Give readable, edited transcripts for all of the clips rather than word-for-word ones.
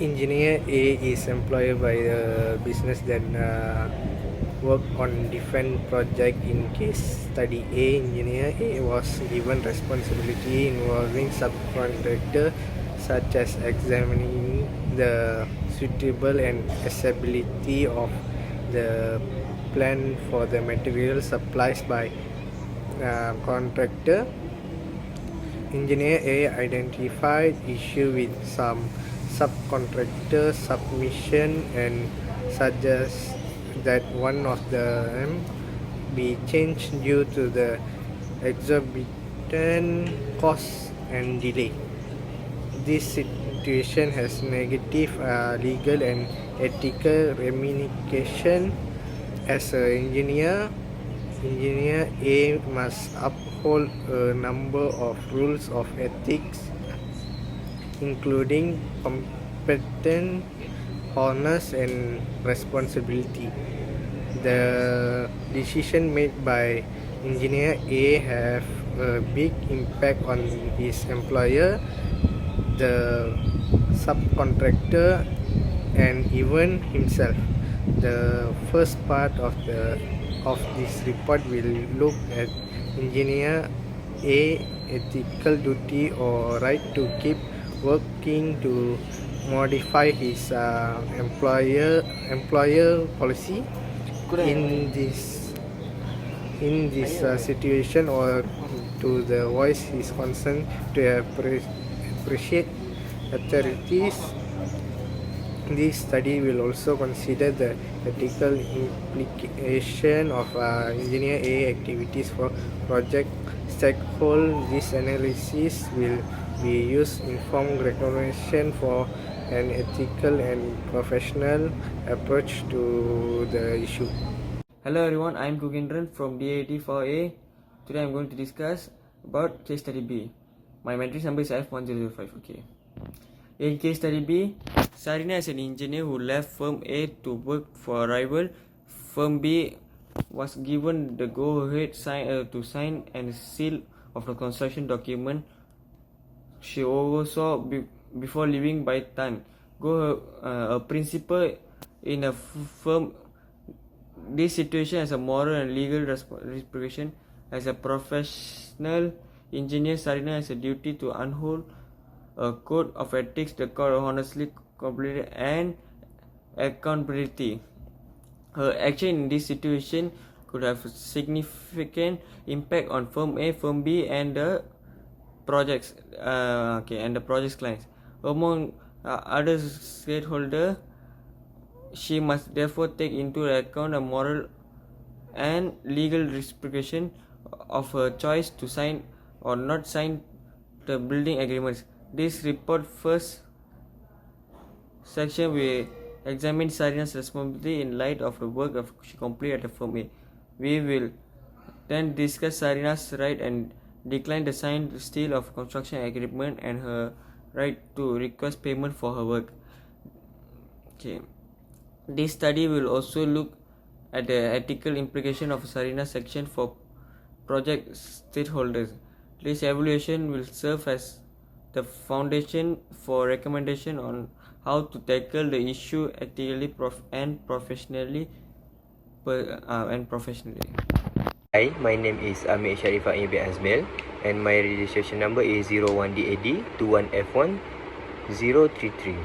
Engineer A is employed by a business that work on different project. In case study A, engineer A was given responsibility involving subcontractor such as examining the suitable and accessibility of the plan for the material supplies by contractor. Engineer A identified issue with some subcontractor submission and suggests that one of them be changed due to the exorbitant cost and delay. This situation has negative legal and ethical ramifications. As an engineer A must uphold a number of rules of ethics, including competence, honest, and responsibility. The decision made by engineer A have a big impact on his employer, the subcontractor, and even himself. The first part of this report will look at engineer A ethical duty or right to keep working to modify his employer policy in this situation, or to the voice his concern to appreciate authorities. This study will also consider the ethical implication of engineer A activities for project stakeholders. This analysis will be used informed recommendation for an ethical and professional approach to the issue. Hello everyone, I am Kukendran from DAT4A. Today I am going to discuss about case study B. My matrix number is F1005. Okay. In case study B, Sarina is an engineer who left firm A to work for a rival. Firm B was given the go-ahead to sign and seal of the construction document. She oversaw before leaving by time. A principal in a firm. This situation has a moral and legal repercussion. As a professional engineer, Sarina has a duty to uphold a code of ethics, the code of honestly, completely, and accountability. Her action in this situation could have a significant impact on firm A, firm B, and the projects. And the project's clients. Among other stakeholders, she must therefore take into account a moral and legal repercussion of her choice to sign or not sign the building agreements. This report first section will examine Sarina's responsibility in light of the work she completed at the firm A. We will then discuss Sarina's right and decline the signed seal of construction agreement and her right to request payment for her work. Okay. This study will also look at the ethical implication of Sarina's action for project stakeholders. This evaluation will serve as the foundation for recommendation on how to tackle the issue ethically and professionally. Hi, my name is Amir Sharifah Ibn Azmil and my registration number is 01DAD21F1033.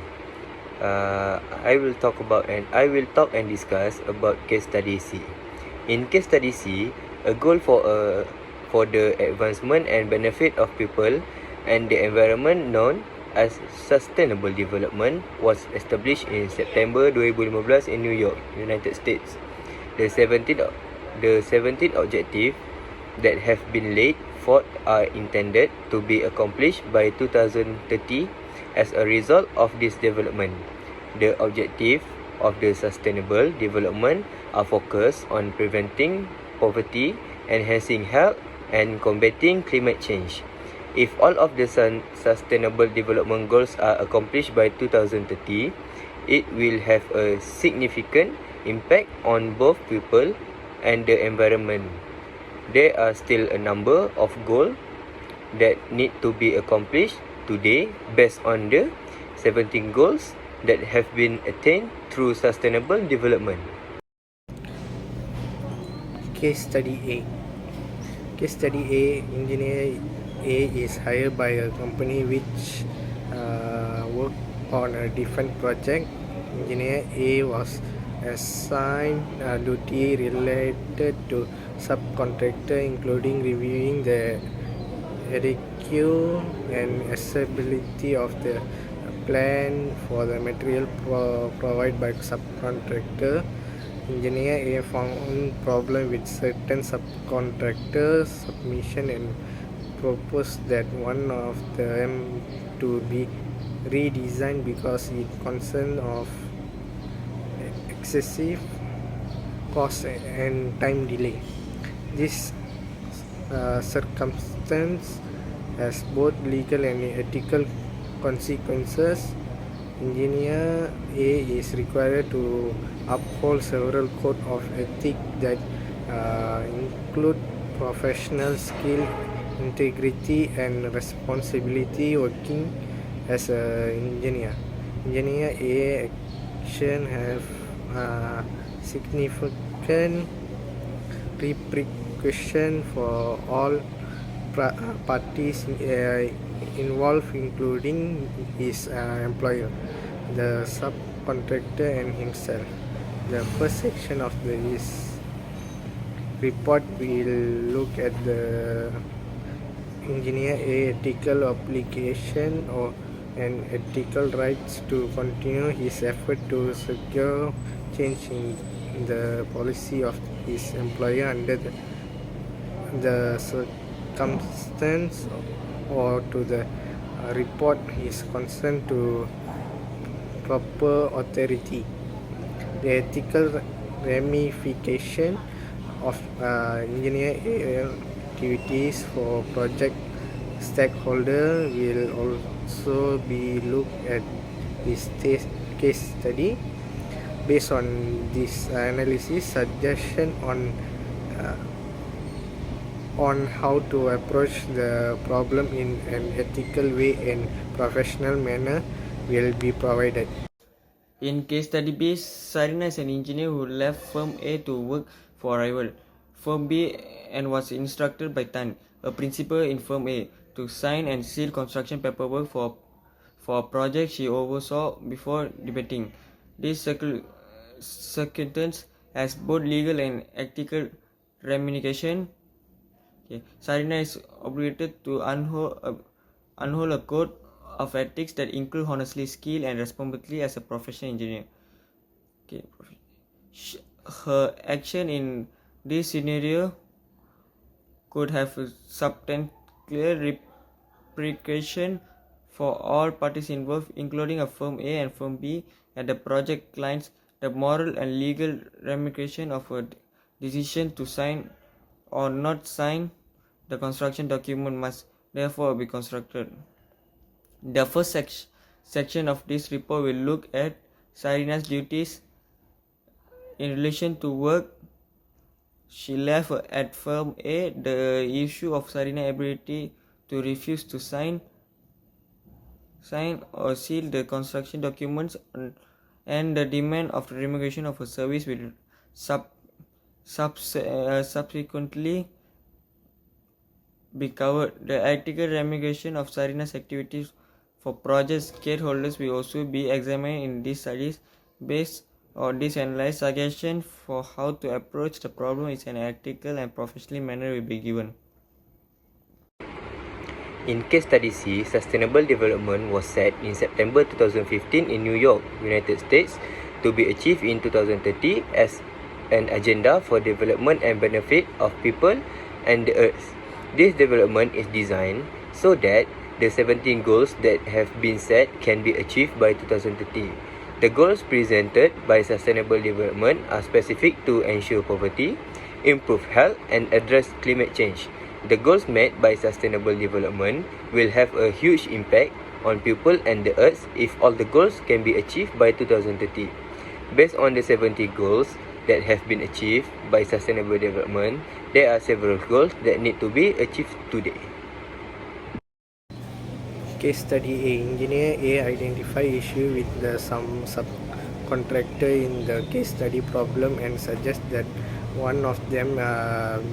I will talk and discuss about case study C. In case study C, a goal for the advancement and benefit of people and the environment known as sustainable development was established in September 2015 in New York, United States. The 17 objectives that have been laid forth are intended to be accomplished by 2030 as a result of this development. The objectives of the sustainable development are focused on preventing poverty, enhancing health, and combating climate change. If all of the sustainable development goals are accomplished by 2030, it will have a significant impact on both people and the environment. There are still a number of goals that need to be accomplished today based on the 17 goals that have been attained through sustainable development. Case study A. Case study A, engineer A is hired by a company which worked on a different project. Engineer A was assigned duty related to subcontractor, including reviewing the adequacy and accessibility of the plan for the material provided by subcontractor. Engineer A found problem with certain subcontractors' submission and proposed that one of them to be redesigned because it concerned of excessive cost and time delay. This circumstance has both legal and ethical consequences. Engineer A is required to uphold several code of ethics that include professional skill, integrity, and responsibility working as an engineer. Engineer A action have significant repercussion for all parties involved, including his employer, the subcontractor, and himself. The first section of this report will look at the engineer A ethical obligation or and ethical rights to continue his effort to secure change in the policy of his employer under the circumstance, or to the report his concern to proper authority. The ethical ramification of engineer activities for project stakeholder will also be looked at this case study. Based on this analysis, suggestion on how to approach the problem in an ethical way and professional manner will be provided. In case study B, Sarina is an engineer who left firm A to work for a rival, firm B, and was instructed by Tan, a principal in firm A, to sign and seal construction paperwork for a project she oversaw before debating. This circumstance has both legal and ethical ramification. Sarina is obligated to uphold a code of ethics that include honestly, skill, and responsibility as a professional engineer. Her action in this scenario could have a substantial repercussion for all parties involved, including a firm A and firm B, and the project clients. The moral and legal ramification of a decision to sign or not sign the construction document must therefore be constructed. The first section of this report will look at Sarina's duties in relation to work she left at firm A, the issue of Sarina's ability to refuse to sign or seal the construction documents, and the demand of remuneration of a service will subsequently be covered. The ethical ramification of Sarina's activities for project stakeholders will also be examined in these studies. Based on this analysis, suggestions for how to approach the problem in an ethical and professional manner will be given. In case study C, sustainable development was set in September 2015 in New York, United States, to be achieved in 2030 as an agenda for development and benefit of people and the earth. This development is designed so that the 17 goals that have been set can be achieved by 2030. The goals presented by sustainable development are specific to ensure poverty, improve health, and address climate change. The goals met by sustainable development will have a huge impact on people and the earth if all the goals can be achieved by 2030. Based on the 70 goals that have been achieved by sustainable development, there are several goals that need to be achieved today. Case study A. Engineer A identify issue with some subcontractor in the case study problem and suggest that one of them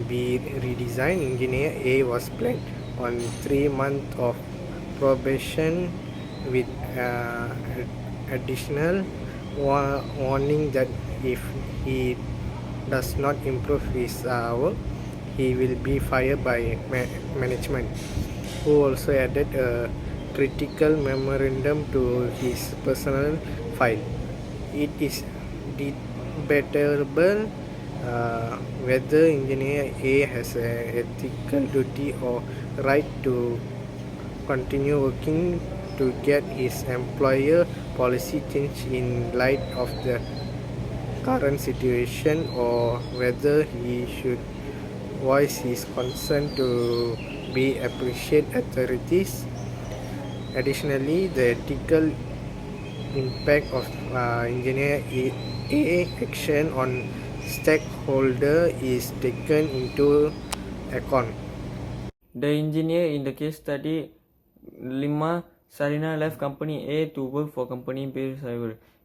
be redesigned. Engineer A was placed on 3 months of probation with additional warning that if he does not improve his work, he will be fired by management, who also added a critical memorandum to his personal file. It is debatable whether engineer A has an ethical duty or right to continue working to get his employer policy changed in light of the current situation, or whether he should voice his concern to be appreciate authorities. Additionally, the ethical impact of engineer A action on stakeholder is taken into account. The engineer in the case study 5, Sarina left company A to work for company B.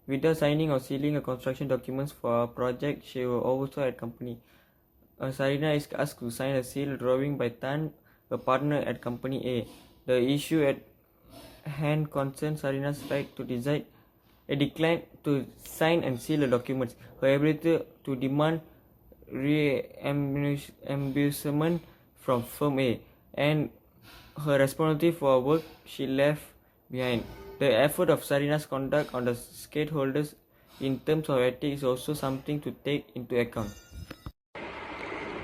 Without signing or sealing a construction documents for a project, she was also at company. Sarina is asked to sign a seal drawing by Tan, a partner at company A. The issue at hand concerns Sarina's right to decide, decline to sign and seal the documents, her ability to demand reimbursement from firm A, and her responsibility for work she left behind. The effort of Sarina's conduct on the stakeholders in terms of ethics is also something to take into account.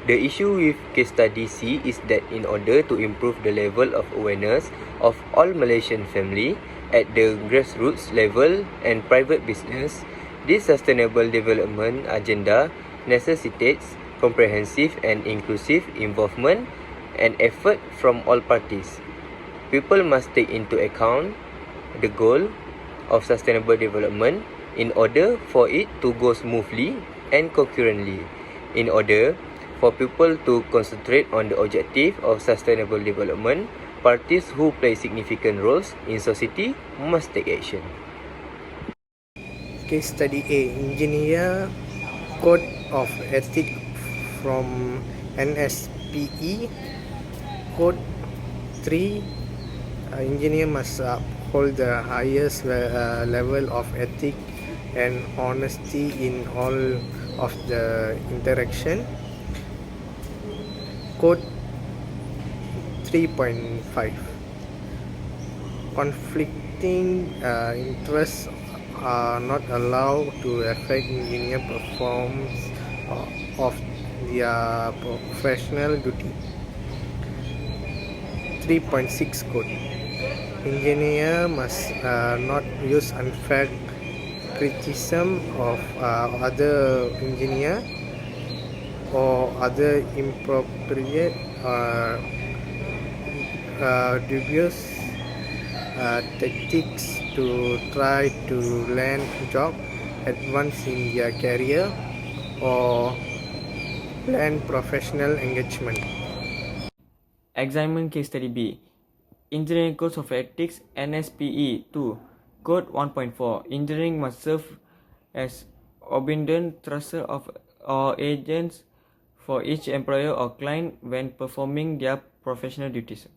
The issue with case study C is that in order to improve the level of awareness of all Malaysian family at the grassroots level and private business, this sustainable development agenda necessitates comprehensive and inclusive involvement and effort from all parties. People must take into account the goal of sustainable development in order for it to go smoothly and concurrently. In order for people to concentrate on the objective of sustainable development, parties who play significant roles in society must take action. Case study A. Engineer Code of Ethics from NSPE. Code 3. Engineer must uphold the highest level of ethics and honesty in all of the interaction. Code 3.5. Conflicting interests are not allowed to affect engineer performance of their professional duty. 3.6 Code. Engineer must not use unfair criticism of other engineer or other inappropriate dubious tactics to try to land job, advance in their career, or plan professional engagement. Examine case study B. Engineering Codes of Ethics NSPE 2. Code 1.4. Engineering must serve as obedient trustor of or agents for each employer or client when performing their professional duties.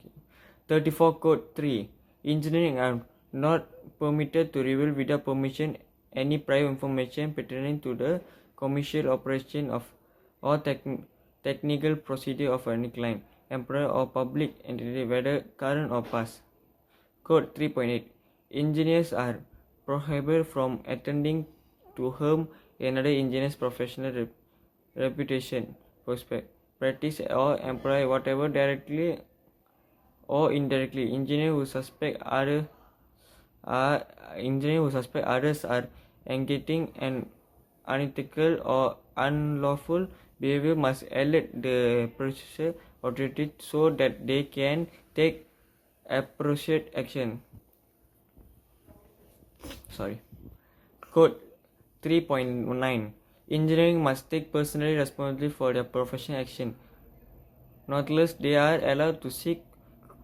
34 Code 3. Engineering are not permitted to reveal without permission any prior information pertaining to the commercial operation of or technical procedure of any client, employer or public entity, whether current or past. Code 3.8. Engineers are prohibited from attending to harm another engineer's professional reputation, prospect, practice or employ whatever directly or indirectly. Engineers who suspect others are engaging in unethical or unlawful behavior must alert the procedure authority so that they can take appropriate action. Code 3.9. Engineering must take personal responsibility for their professional action. Nonetheless, they are allowed to seek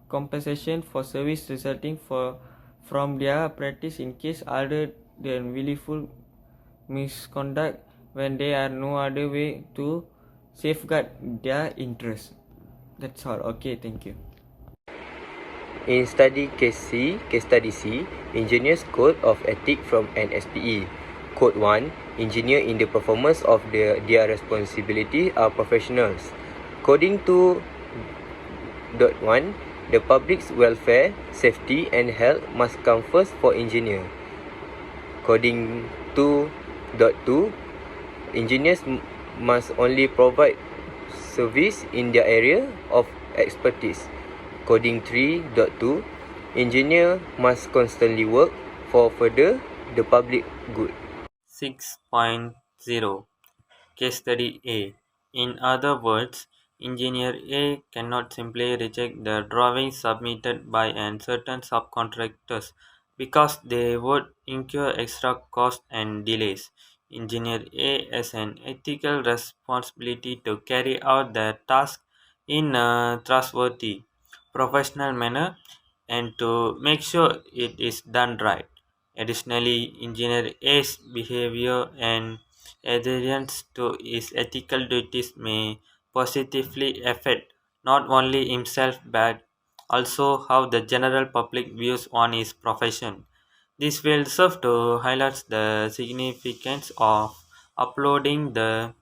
compensation for service resulting from their practice in case other than willful misconduct when there are no other way to safeguard their interests. That's all. Okay, thank you. In case study C, Engineers Code of Ethics from NSPE. Code 1, engineer in the performance of their responsibility are professionals. Coding 2.1, the public's welfare, safety and health must come first for engineer. Coding 2.2, engineers must only provide service in their area of expertise. Coding 3.2, engineer must constantly work for further the public good. 6.0 Case Study A. In other words, Engineer A cannot simply reject the drawings submitted by certain subcontractors because they would incur extra costs and delays. Engineer A has an ethical responsibility to carry out their task in a trustworthy, professional manner and to make sure it is done right. Additionally, Engineer A's behavior and adherence to his ethical duties may positively affect not only himself but also how the general public views on his profession. This will serve to highlight the significance of uploading the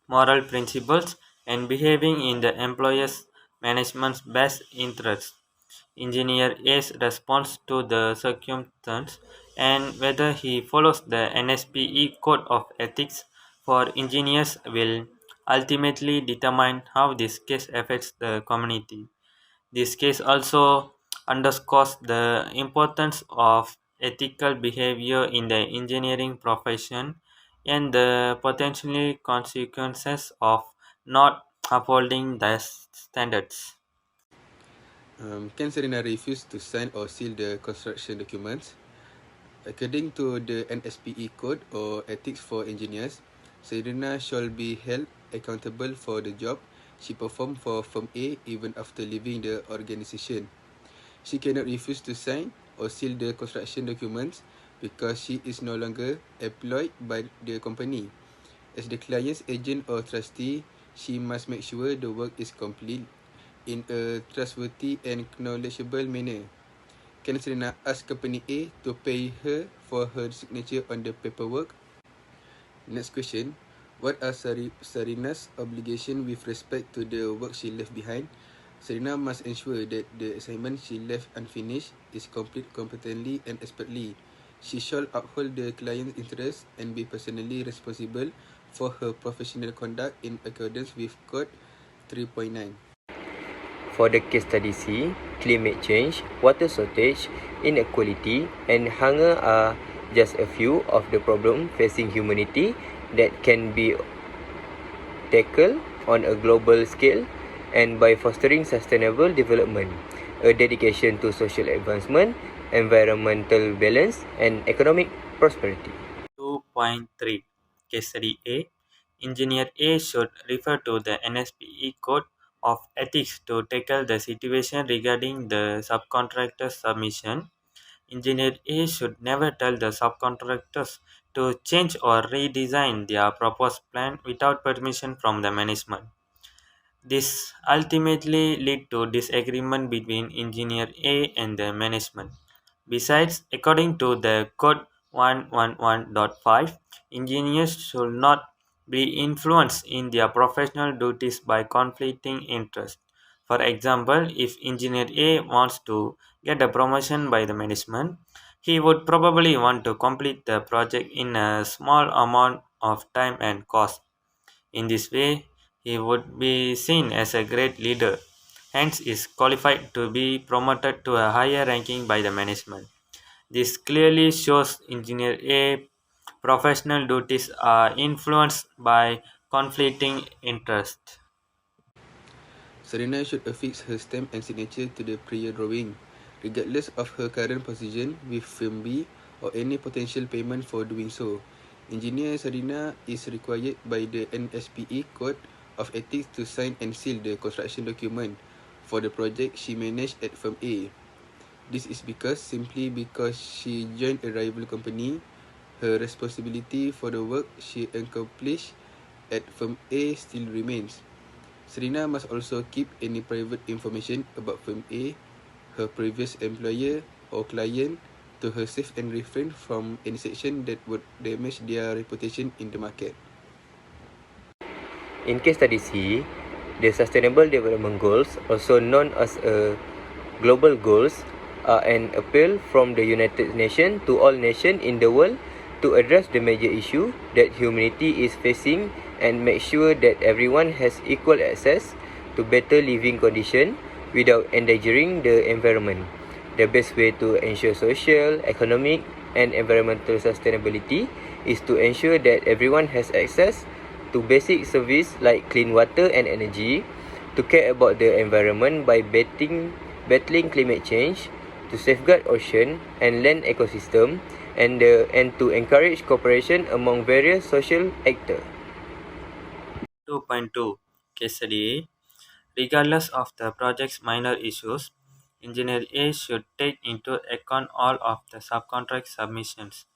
moral principles and behaving in the employer's management's best interests. Engineer A's response to the circumstance and whether he follows the NSPE Code of Ethics for Engineers will ultimately determine how this case affects the community. This case also underscores the importance of ethical behavior in the engineering profession and the potential consequences of not upholding the standards. Can Serena refuse to sign or seal the construction documents? According to the NSPE Code or Ethics for Engineers, Serena shall be held accountable for the job she performed for Firm A even after leaving the organisation. She cannot refuse to sign or seal the construction documents because she is no longer employed by the company. As the client's agent or trustee, she must make sure the work is complete in a trustworthy and knowledgeable manner. Can Serena ask Company A to pay her for her signature on the paperwork? Next question. What are Serena's obligations with respect to the work she left behind? Serena must ensure that the assignment she left unfinished is complete competently and expertly. She shall uphold the client's interests and be personally responsible for her professional conduct in accordance with Code 3.9. For the case study C, climate change, water shortage, inequality, and hunger are just a few of the problems facing humanity that can be tackled on a global scale and by fostering sustainable development, a dedication to social advancement, environmental balance, and economic prosperity. 2.3 Case Study A. Engineer A should refer to the NSPE Code of Ethics to tackle the situation regarding the subcontractor's submission. Engineer A should never tell the subcontractors to change or redesign their proposed plan without permission from the management. This ultimately led to disagreement between Engineer A and the management. Besides, according to the Code 111.5, engineers should not be influenced in their professional duties by conflicting interests. For example, if Engineer A wants to get a promotion by the management, he would probably want to complete the project in a small amount of time and cost. In this way, he would be seen as a great leader, hence is qualified to be promoted to a higher ranking by the management. This clearly shows Engineer A professional duties are influenced by conflicting interests. Serena should affix her stamp and signature to the prior drawing, regardless of her current position with Firm B or any potential payment for doing so. Engineer Serena is required by the NSPE Code of Ethics to sign and seal the construction document. for the project she managed at firm A. This is simply because she joined a rival company, her responsibility for the work she accomplished at firm A still remains. Serena must also keep any private information about firm A, her previous employer or client, to herself and refrain from any action that would damage their reputation in the market. In case study C, the Sustainable Development Goals, also known as global goals, are an appeal from the United Nations to all nations in the world to address the major issue that humanity is facing and make sure that everyone has equal access to better living conditions without endangering the environment. The best way to ensure social, economic, and environmental sustainability is to ensure that everyone has access to basic service like clean water and energy, to care about the environment by battling climate change, to safeguard ocean and land ecosystem, and to encourage cooperation among various social actors. 2.2 Case Study A. Regardless of the project's minor issues, Engineer A should take into account all of the subcontract submissions.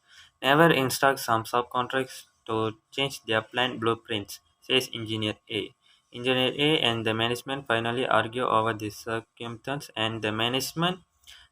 Never instruct some subcontracts to change their plant blueprints, says Engineer A. Engineer A and the management finally argue over this circumstance, and the management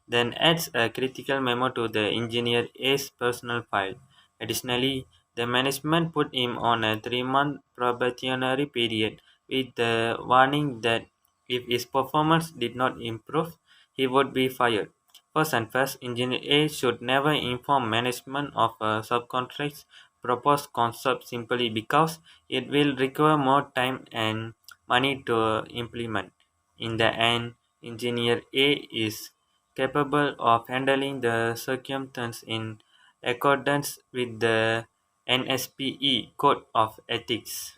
then adds a critical memo to the engineer A's personal file. Additionally, the management put him on a 3-month probationary period with the warning that if his performance did not improve, he would be fired. First and first, engineer A should never inform management of a subcontract's proposed concept simply because it will require more time and money to implement. In the end, engineer A is capable of handling the circumstance in accordance with the NSPE Code of Ethics.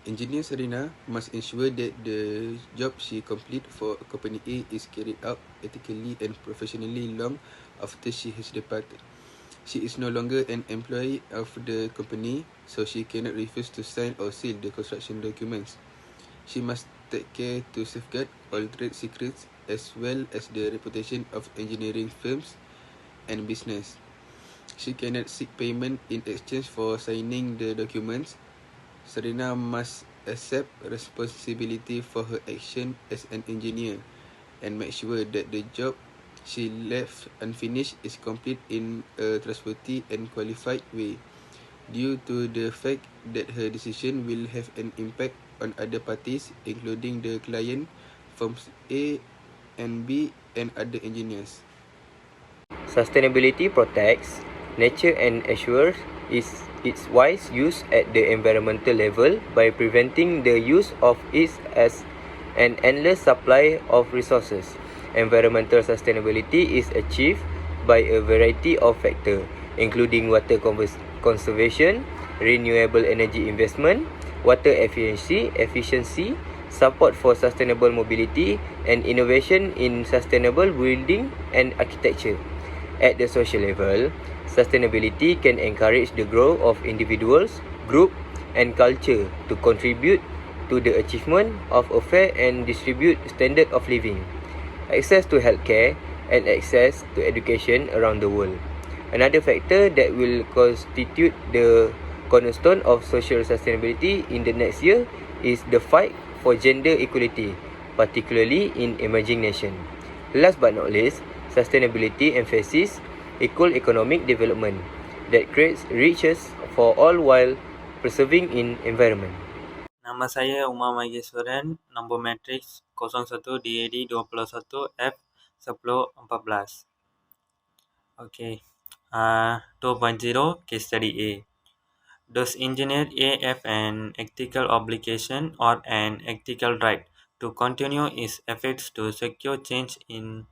Engineer Serena must ensure that the job she completes for Company A is carried out ethically and professionally long after she has departed. She is no longer an employee of the company, so she cannot refuse to sign or seal the construction documents. She must take care to safeguard all trade secrets as well as the reputation of engineering firms and business. She cannot seek payment in exchange for signing the documents. Serena must accept responsibility for her action as an engineer and make sure that the job she left unfinished is complete in a trustworthy and qualified way, due to the fact that her decision will have an impact on other parties, including the client, firms A and B, and other engineers. Sustainability protects nature and assures its wise use at the environmental level by preventing the use of it as an endless supply of resources. Environmental sustainability is achieved by a variety of factors, including water conservation, renewable energy investment, water efficiency, support for sustainable mobility, and innovation in sustainable building and architecture. At the social level, sustainability can encourage the growth of individuals, groups, and culture to contribute to the achievement of a fair and distributed standard of living, access to healthcare, and access to education around the world. Another factor that will constitute the cornerstone of social sustainability in the next year is the fight for gender equality, particularly in emerging nations. Last but not least, sustainability emphasizes equal economic development that creates riches for all while preserving in environment. Nama saya Umar Mageswaran, nombor matriks 01 DAD 21 F 1014. Okay. 2.0 Case Study A. Does engineer A have an ethical obligation or an ethical right to continue its efforts to secure change in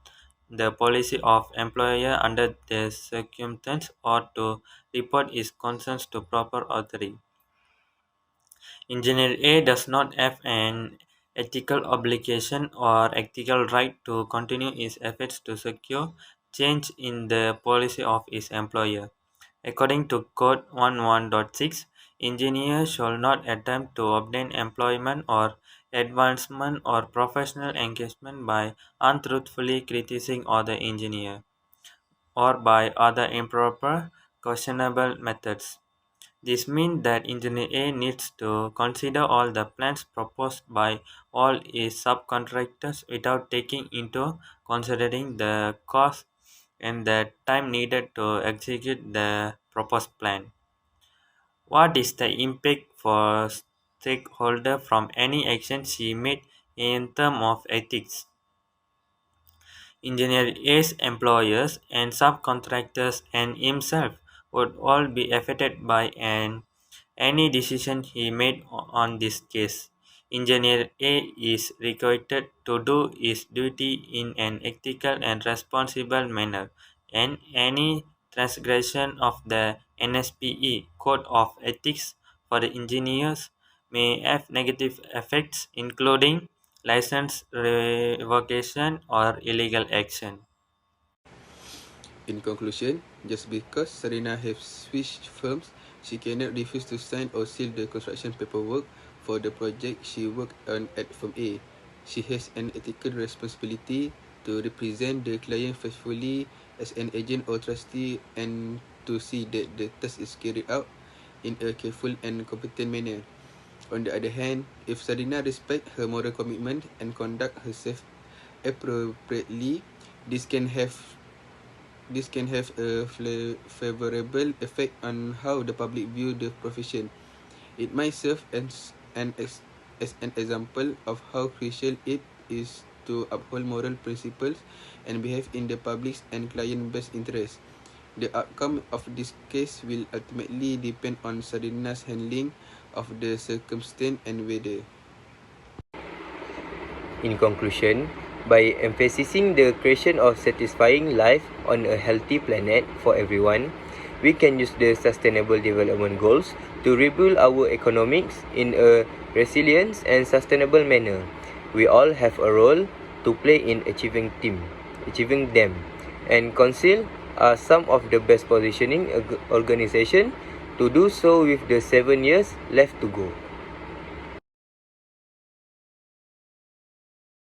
the policy of employer under the circumstance, or to report its concerns to proper authority? Engineer A does not have an ethical obligation or ethical right to continue its efforts to secure change in the policy of its employer. According to Code 11.6, engineers shall not attempt to obtain employment or advancement, or professional engagement by untruthfully criticizing other engineer or by other improper, questionable methods. This means that engineer A needs to consider all the plans proposed by all his subcontractors without taking into considering the cost and the time needed to execute the proposed plan. What is the impact for stakeholder from any action she made in terms of ethics? Engineer A's employers and subcontractors and himself would all be affected by any decision he made on this case. Engineer A is required to do his duty in an ethical and responsible manner, and any transgression of the NSPE Code of Ethics for the engineers may have negative effects, including license revocation or illegal action. In conclusion, just because Sarina has switched firms, she cannot refuse to sign or seal the construction paperwork for the project she worked on at firm A. She has an ethical responsibility to represent the client faithfully as an agent or trustee and to see that the task is carried out in a careful and competent manner. On the other hand, if Sarina respects her moral commitment and conduct herself appropriately, this can have a favorable effect on how the public view the profession. It might serve as an example of how crucial it is to uphold moral principles and behave in the public's and client best interest. The outcome of this case will ultimately depend on Sarina's handling of the circumstance and whether. In conclusion, by emphasizing the creation of satisfying life on a healthy planet for everyone, we can use the Sustainable Development Goals to rebuild our economics in a resilient and sustainable manner. We all have a role to play in achieving them, and Council are some of the best positioning organization to do so with the 7 years left to go.